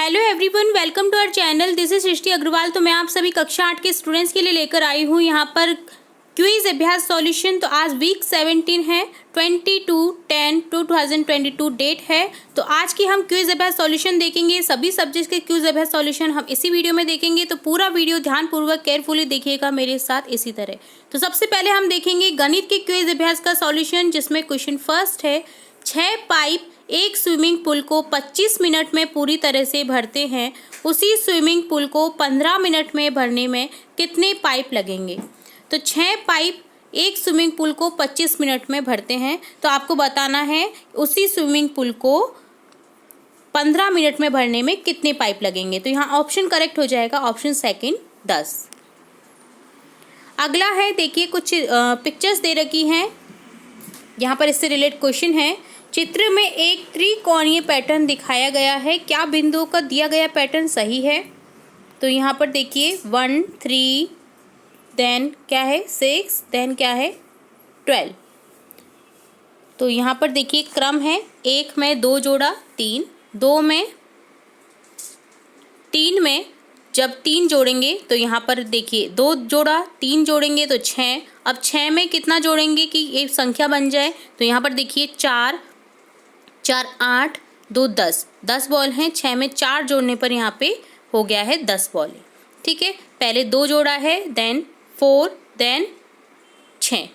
Hello everyone, welcome to our channel. This is Srishti Agarwal. तो मैं आप सभी कक्षा 8 के स्टूडेंट्स के लिए लेकर आई हूँ यहाँ पर क्विज अभ्यास सॉल्यूशन। तो आज वीक 17 है, 22/10/2022 डेट है। तो आज की हम क्विज अभ्यास सॉल्यूशन देखेंगे। सभी सब्जेक्ट्स के क्विज अभ्यास सॉल्यूशन हम इसी वीडियो में देखेंगे। तो पूरा वीडियो ध्यानपूर्वक केयरफुली देखिएगा मेरे साथ इसी तरह। तो सबसे पहले हम देखेंगे गणित के क्विज अभ्यास का सॉल्यूशन, जिसमें क्वेश्चन फर्स्ट है 6 पाइप एक स्विमिंग पूल को 25 मिनट में पूरी तरह से भरते हैं, उसी स्विमिंग पूल को 15 मिनट में भरने में कितने पाइप लगेंगे। तो 6 पाइप एक स्विमिंग पूल को 25 मिनट में भरते हैं, तो आपको बताना है उसी स्विमिंग पूल को 15 मिनट में भरने में कितने पाइप लगेंगे। तो यहाँ ऑप्शन करेक्ट हो जाएगा ऑप्शन सेकंड 10। अगला है, देखिए कुछ पिक्चर्स दे रखी हैं यहाँ पर, इससे रिलेटेड क्वेश्चन है। चित्र में एक त्रिकोणीय पैटर्न दिखाया गया है, क्या बिंदुओं का दिया गया पैटर्न सही है। तो यहाँ पर देखिए 1 3 देन क्या है 6 देन क्या है 12। तो यहाँ पर देखिए क्रम है, 1 में 2 जोड़ा 3, 2 में 3 में जब 3 जोड़ेंगे तो यहाँ पर देखिए 2 जोड़ा 3 जोड़ेंगे तो 6। अब 6 में कितना जोड़ेंगे कि एक संख्या बन जाए। तो यहाँ पर देखिए 4 4 8 2 10 बॉल हैं। 6 में 4 जोड़ने पर यहाँ पे हो गया है 10 बॉल। ठीक है, पहले 2 जोड़ा है देन 4 देन 6।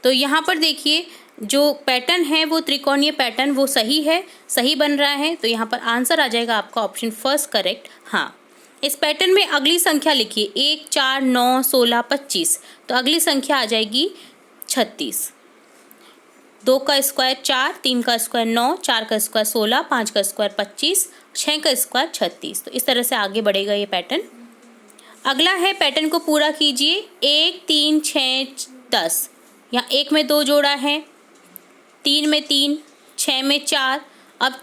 तो यहाँ पर देखिए जो पैटर्न है वो त्रिकोणीय पैटर्न वो सही है, सही बन रहा है। तो यहाँ पर आंसर आ जाएगा आपका ऑप्शन फर्स्ट करेक्ट। हाँ, इस पैटर्न में अगली संख्या लिखिए 1 4 9 16 25। तो अगली संख्या आ जाएगी 36। 2 का स्क्वायर 4, 3 का स्क्वायर 9, 4 का स्क्वायर 16, 5 का स्क्वायर 25, 6 का स्क्वायर 36। तो इस तरह से आगे बढ़ेगा ये पैटर्न। अगला है, पैटर्न को पूरा कीजिए 1 3 6 10। यहाँ 1 में 2 जोड़ा है, 3 में 3, 6 में 4। अब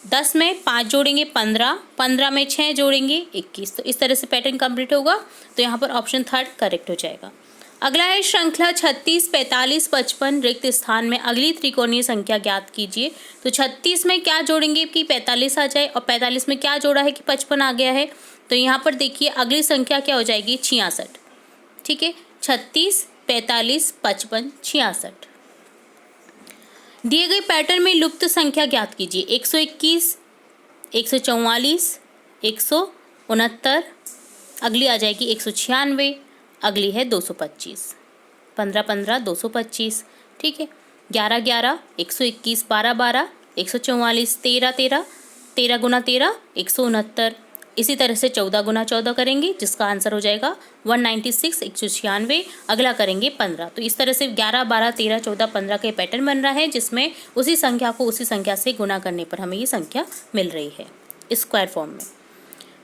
10 में 5 जोड़ेंगे 15, 15 में 6 जोड़ेंगे 21। तो इस तरह से पैटर्न कंप्लीट होगा। तो यहाँ पर ऑप्शन थर्ड करेक्ट हो जाएगा। अगला है श्रृंखला 36 45 55 रिक्त स्थान में अगली त्रिकोणीय संख्या ज्ञात कीजिए। तो 36 में क्या जोड़ेंगे कि 45 आ जाए, और 45 में क्या जोड़ा है कि 55 आ गया है। तो यहाँ पर देखिए अगली संख्या क्या हो जाएगी 66। ठीक है, 36 45 55 66। दिए गए पैटर्न में लुप्त संख्या ज्ञात कीजिए। 121 144 169, अगली आ जाएगी 196, अगली है 225। 15 15 225। ठीक है, 11 11 121 12 12 144 13 13 13 गुना 13 169। इसी तरह से 14 गुना 14 करेंगे, जिसका आंसर हो जाएगा 196 196। अगला करेंगे 15। तो इस तरह से 11 12 13 14 15 का पैटर्न बन रहा है, जिसमें उसी संख्या को उसी संख्या से गुना करने पर हमें ये संख्या मिल रही है स्क्वायर फॉर्म में।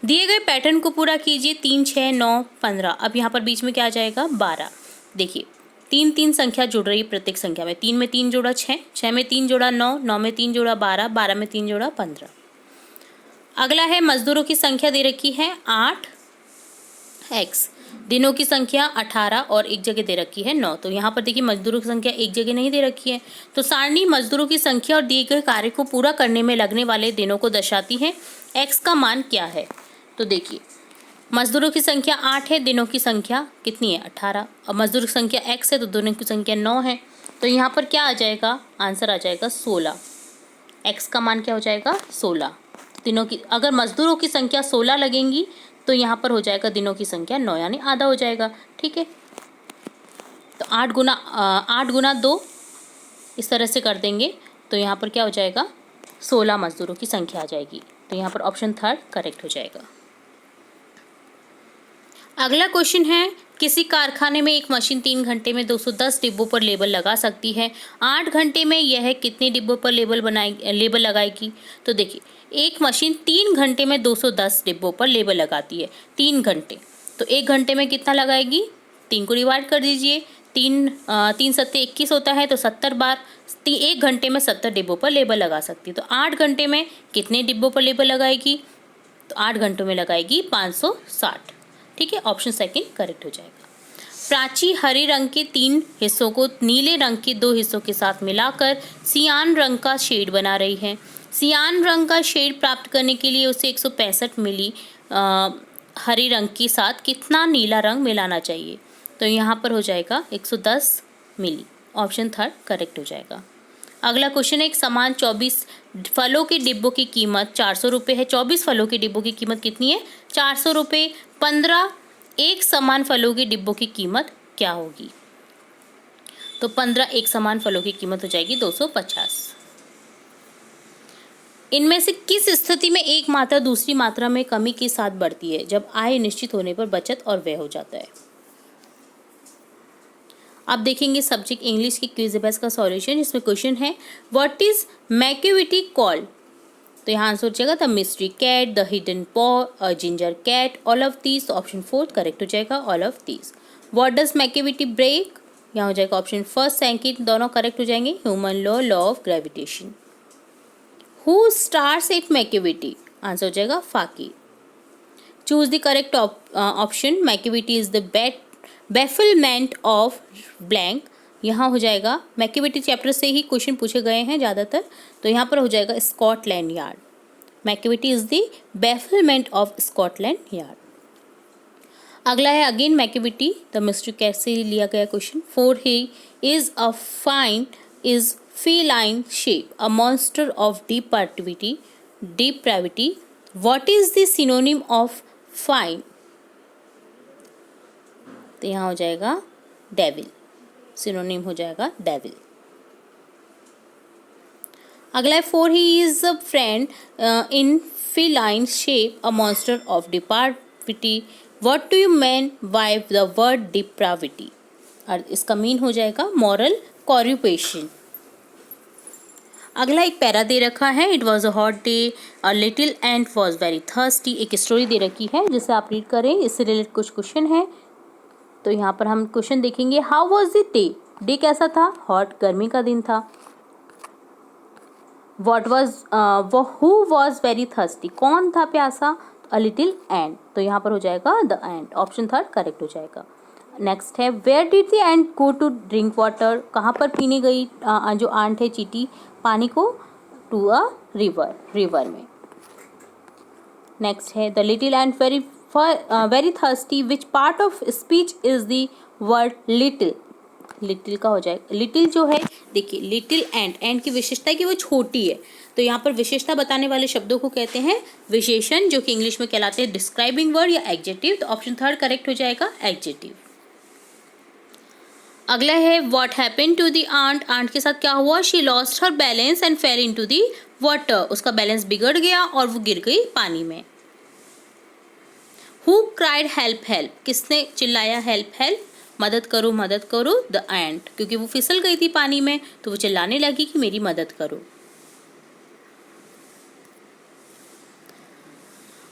दिए गए पैटर्न को पूरा कीजिए 3 6 9 15। अब यहाँ पर बीच में क्या आ जाएगा 12। देखिए 3 3 संख्या जुड़ रही है प्रत्येक संख्या में। 3 में 3 जोड़ा 6, 6 में 3 जोड़ा 9, 9 में 3 जोड़ा 12, 12 में 3 जोड़ा 15। अगला है मजदूरों की संख्या दे रखी है 8 x, दिनों की संख्या 18 और एक जगह दे रखी है 9। तो यहाँ पर देखिए मजदूरों की संख्या एक जगह नहीं दे रखी है। तो सारणी मजदूरों की संख्या और दिए गए कार्य को पूरा करने में लगने वाले दिनों को दर्शाती है। x का मान क्या है। तो देखिए मजदूरों की संख्या 8 है, दिनों की संख्या कितनी है 18, और मजदूर की संख्या x है तो दिनों की संख्या 9 है। तो यहाँ पर क्या आ जाएगा आंसर आ जाएगा 16। x का मान क्या हो जाएगा 16। दिनों की अगर मजदूरों की संख्या 16 लगेंगी तो यहाँ पर हो जाएगा दिनों की संख्या 9, यानी आधा हो जाएगा। ठीक है, तो 8 गुना 2 इस तरह से कर देंगे तो यहाँ पर क्या हो जाएगा 16 मजदूरों की संख्या आ जाएगी। तो यहाँ पर ऑप्शन थर्ड करेक्ट हो जाएगा। अगला क्वेश्चन है, किसी कारखाने में एक मशीन 3 घंटे में 210 डिब्बों पर लेबल लगा सकती है। 8 घंटे में यह कितने डिब्बों पर लेबल लगाएगी। तो देखिए एक मशीन 3 घंटे में 210 डिब्बों पर लेबल लगाती है 3 घंटे। तो 1 घंटे में कितना लगाएगी, 3 को डिवाइड कर दीजिए। 3 सत्ते 21 होता है, तो 70 बार 1 घंटे में 70 डिब्बों पर लेबल लगा सकती है। तो 8 घंटे में कितने डिब्बों पर लेबल लगाएगी। तो 8 घंटों में लगाएगी 560। ठीक है, ऑप्शन सेकंड करेक्ट हो जाएगा। प्राची हरे रंग के 3 हिस्सों को नीले रंग के 2 हिस्सों के साथ मिलाकर सियान रंग का शेड बना रही है। सियान रंग का शेड प्राप्त करने के लिए उसे 165 मिली हरे रंग के साथ कितना नीला रंग मिलाना चाहिए? तो यहाँ पर हो जाएगा 110 मिली। ऑप्शन थर्ड करेक्ट हो जाएगा। अगला क्वेश्चन है, एक समान 24 फलों के डिब्बों की कीमत 400 रुपये है। 24 फलों के डिब्बों की कीमत कितनी है? 400 रुपये। 15 एक समान फलों के डिब्बों की कीमत क्या होगी? तो 15 एक समान फलों की कीमत हो जाएगी 250। इनमें से किस स्थिति में एक मात्रा दूसरी मात्रा में कमी के साथ बढ़ती है? जब आय निश्चित होने पर बचत और व्यय हो जाता है। आप देखेंगे सब्जेक्ट इंग्लिश की क्विज बेस का सॉल्यूशन, जिसमें क्वेश्चन है व्हाट इज मैक्यूविटी कॉल्ड? तो यहाँ आंसर हो जाएगा the mystery cat, the hidden paw, a ginger cat, all of these. Option fourth correct हो जाएगा, all of these. What does Macavity break? यहाँ हो जाएगा ऑप्शन फर्स्ट सेकंड दोनों करेक्ट हो जाएंगे, human law, law of gravitation. Who stares at Macavity? Answer हो जाएगा फाकी। Choose the correct option. Macavity is the bafflement of blank. यहाँ हो जाएगा मैक्यूविटी चैप्टर से ही क्वेश्चन पूछे गए हैं ज़्यादातर, तो यहाँ पर हो जाएगा Scotland Yard. Macavity is the bafflement of Scotland Yard. अगला है again Macavity the mystery cat से लिया गया question. For he is a fine is feline shape, a monster of depravity. What is the synonym of fine? तो यहाँ हो जाएगा devil. Synonym हो जाएगा डेविल। अगला है for he is a friend in feline shape, a monster of depravity. What do you mean by the word depravity? और इसका मीन हो जाएगा मॉरल कॉर्रुपेशन। अगला एक पैरा दे रखा है, it was a hot day, a little and was very thirsty. एक story they रखी है जिसे आप रीड करें, इससे रिलेटेड कुछ क्वेश्चन है। तो यहाँ पर हम क्वेश्चन देखेंगे, how was the day? Day कैसा था? हॉट, गर्मी का दिन था। What was who was very thirsty? कौन था प्यासा? अ लिटिल एंड, तो यहाँ पर हो जाएगा the end. Option third correct हो जाएगा। नेक्स्ट है where did the ant go to drink water? कहाँ पर पीने गई जो आंट है चींटी पानी को? टू अ रिवर, रिवर में। नेक्स्ट है the little ant very thirsty, which part of speech is the word little? Little का हो जाएगा, लिटिल जो है देखिए लिटिल एंट की विशेषता है कि वो छोटी है, तो यहाँ पर विशेषता बताने वाले शब्दों को कहते हैं विशेषण, जो कि इंग्लिश में कहलाते हैं डिस्क्राइबिंग वर्ड या एडजेक्टिव। तो ऑप्शन थर्ड करेक्ट हो जाएगा, एडजेक्टिव। अगला है what happened to the ant? Ant के साथ क्या हुआ? She lost her balance and fell into the water. उसका बैलेंस बिगड़ गया और वो गिर गई पानी में। Who cried help help? किसने चिल्लाया हेल्प हेल्प? मदद करो मदद करो, द एंट, क्योंकि वो फिसल गई थी पानी में तो वो चिल्लाने लगी कि मेरी मदद करो।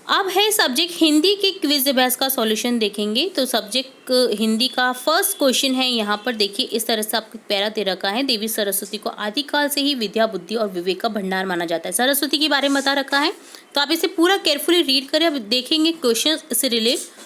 अब है सब्जेक्ट हिंदी के क्विज बहस का सॉल्यूशन देखेंगे। तो सब्जेक्ट हिंदी का फर्स्ट क्वेश्चन है, यहाँ पर देखिए इस तरह से आपको पैरा दे रखा है। देवी सरस्वती को आदिकाल से ही विद्या, बुद्धि और विवेक का भंडार माना जाता है। सरस्वती के बारे में बता रखा है, तो आप इसे पूरा केयरफुली रीड करें। अब देखेंगे क्वेश्चन से रिलेट।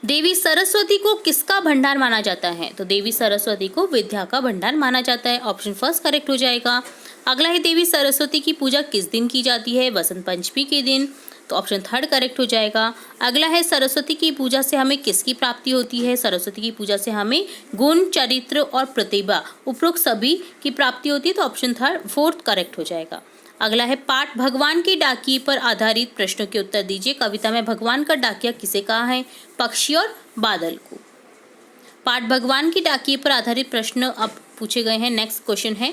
देवी सरस्वती को किसका भंडार माना जाता है? तो देवी सरस्वती को विद्या का भंडार माना जाता है। ऑप्शन फर्स्ट करेक्ट हो जाएगा। अगला है देवी सरस्वती की पूजा किस दिन की जाती है? वसंत पंचमी के दिन, तो ऑप्शन थर्ड करेक्ट हो जाएगा। अगला है सरस्वती की पूजा से हमें किसकी प्राप्ति होती है? सरस्वती की पूजा से हमें गुण, चरित्र और प्रतिभा, उपरोक्त सभी की प्राप्ति होती है, तो ऑप्शन फोर्थ करेक्ट हो जाएगा। अगला है पाठ भगवान की डाकिए पर आधारित प्रश्नों के उत्तर दीजिए। कविता में भगवान का डाकिया किसे कहा है? पक्षी और बादल को। पाठ भगवान की डाकिए पर आधारित प्रश्न अब पूछे गए हैं। नेक्स्ट क्वेश्चन है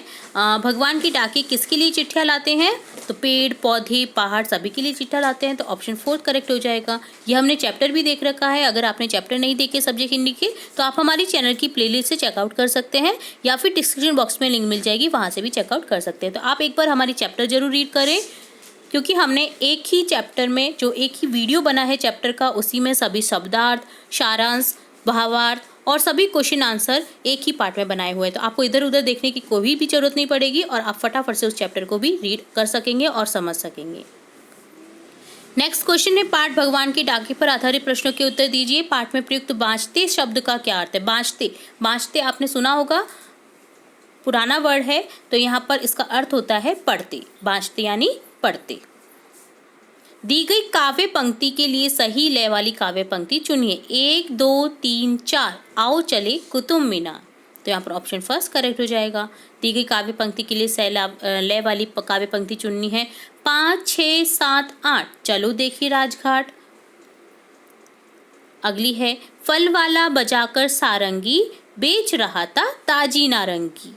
भगवान की डाकिए किसके लिए चिट्ठियाँ लाते हैं? तो पेड़, पौधे, पहाड़ सभी के लिए चिट्ठा लाते हैं, तो ऑप्शन फोर्थ करेक्ट हो जाएगा। ये हमने चैप्टर भी देख रखा है। अगर आपने चैप्टर नहीं देखे सब्जेक्ट हिंदी के, तो आप हमारी चैनल की प्लेलिस्ट से चेकआउट कर सकते हैं, या फिर डिस्क्रिप्शन बॉक्स में लिंक मिल जाएगी, वहाँ से भी चेकआउट कर सकते हैं। तो आप एक बार हमारी चैप्टर जरूर रीड करें, क्योंकि हमने एक ही चैप्टर में जो एक ही वीडियो बना है चैप्टर का, उसी में सभी शब्दार्थ, सारांश, भावार्थ और सभी क्वेश्चन आंसर एक ही पार्ट में बनाए हुए हैं। तो आपको इधर उधर देखने की कोई भी जरूरत नहीं पड़ेगी और आप फटाफट से उस चैप्टर को भी रीड कर सकेंगे और समझ सकेंगे। नेक्स्ट क्वेश्चन है पाठ भगवान की डाकिए पर आधारित प्रश्नों के उत्तर दीजिए। पाठ में प्रयुक्त बाँचते शब्द का क्या अर्थ है? बाँचते, बाँचते आपने सुना होगा, पुराना वर्ड है तो यहाँ पर इसका अर्थ होता है पढ़ते, बाँचते यानी पढ़ते। दी गई काव्य पंक्ति के लिए सही लय वाली काव्य पंक्ति चुनिए। 1 2 3 4 आओ चले कुतुब मीनार। तो यहाँ पर ऑप्शन फर्स्ट करेक्ट हो जाएगा। दी गई काव्य पंक्ति के लिए सही लय वाली काव्य पंक्ति चुननी है। 5 6 7 8 चलो देखिए राजघाट। अगली है फल वाला बजाकर सारंगी बेच रहा था ताजी नारंगी।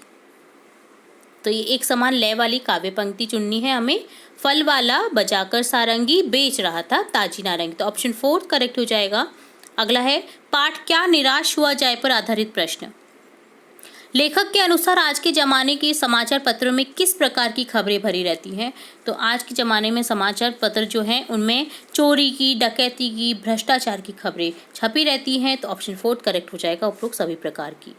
तो ये एक समान लय वाली काव्य पंक्ति चुननी है हमें। फल वाला बजाकर सारंगी बेच रहा था ताजी नारंगी। तो ऑप्शन 4 करेक्ट हो जाएगा। अगला है पाठ क्या निराश हुआ जाए पर आधारित प्रश्न। लेखक के अनुसार आज के ज़माने के समाचार पत्रों में किस प्रकार की खबरें भरी रहती हैं। तो आज के ज़माने में समाचार पत्र जो हैं उनमें चोरी की, डकैती की, भ्रष्टाचार की खबरें छपी रहती हैं। तो ऑप्शन 4 करेक्ट हो जाएगा, उपरोक्त सभी प्रकार की।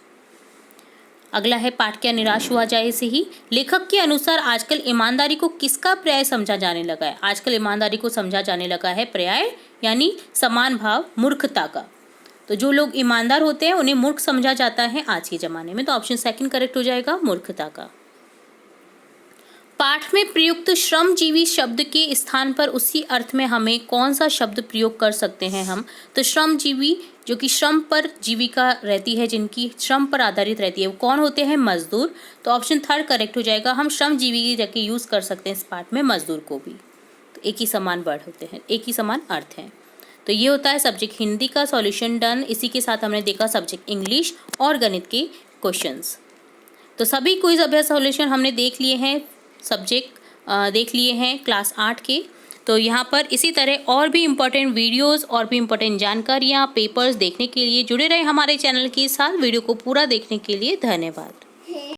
अगला है पाठ क्या निराश हुआ जाए से ही। लेखक के अनुसार आजकल ईमानदारी को किसका पर्याय समझा जाने लगा है। आजकल ईमानदारी को समझा जाने लगा है पर्याय यानी समान भाव मूर्खता का। तो जो लोग ईमानदार होते हैं उन्हें मूर्ख समझा जाता है आज के ज़माने में। तो ऑप्शन 2 करेक्ट हो जाएगा, मूर्खता का। पाठ में प्रयुक्त श्रमजीवी शब्द के स्थान पर उसी अर्थ में हमें कौन सा शब्द प्रयोग कर सकते हैं हम। तो श्रमजीवी जो कि श्रम पर जीविका रहती है, जिनकी श्रम पर आधारित रहती है, वो कौन होते हैं, मजदूर। तो ऑप्शन 3 करेक्ट हो जाएगा। हम श्रमजीवी की जगह यूज़ कर सकते हैं इस पाठ में मजदूर को भी। तो एक ही समान वर्ड होते हैं, एक ही समान अर्थ हैं। तो ये होता है सब्जेक्ट हिंदी का सॉल्यूशन डन। इसी के साथ हमने देखा सब्जेक्ट इंग्लिश और गणित के क्वेश्चंस। तो सभी क्विज अभ्यास सॉल्यूशन हमने देख लिए हैं, सब्जेक्ट देख लिए हैं क्लास 8 के। तो यहाँ पर इसी तरह और भी इम्पोर्टेंट वीडियोस और भी इम्पोर्टेंट जानकारियाँ, पेपर्स देखने के लिए जुड़े रहे हमारे चैनल के साथ। वीडियो को पूरा देखने के लिए धन्यवाद।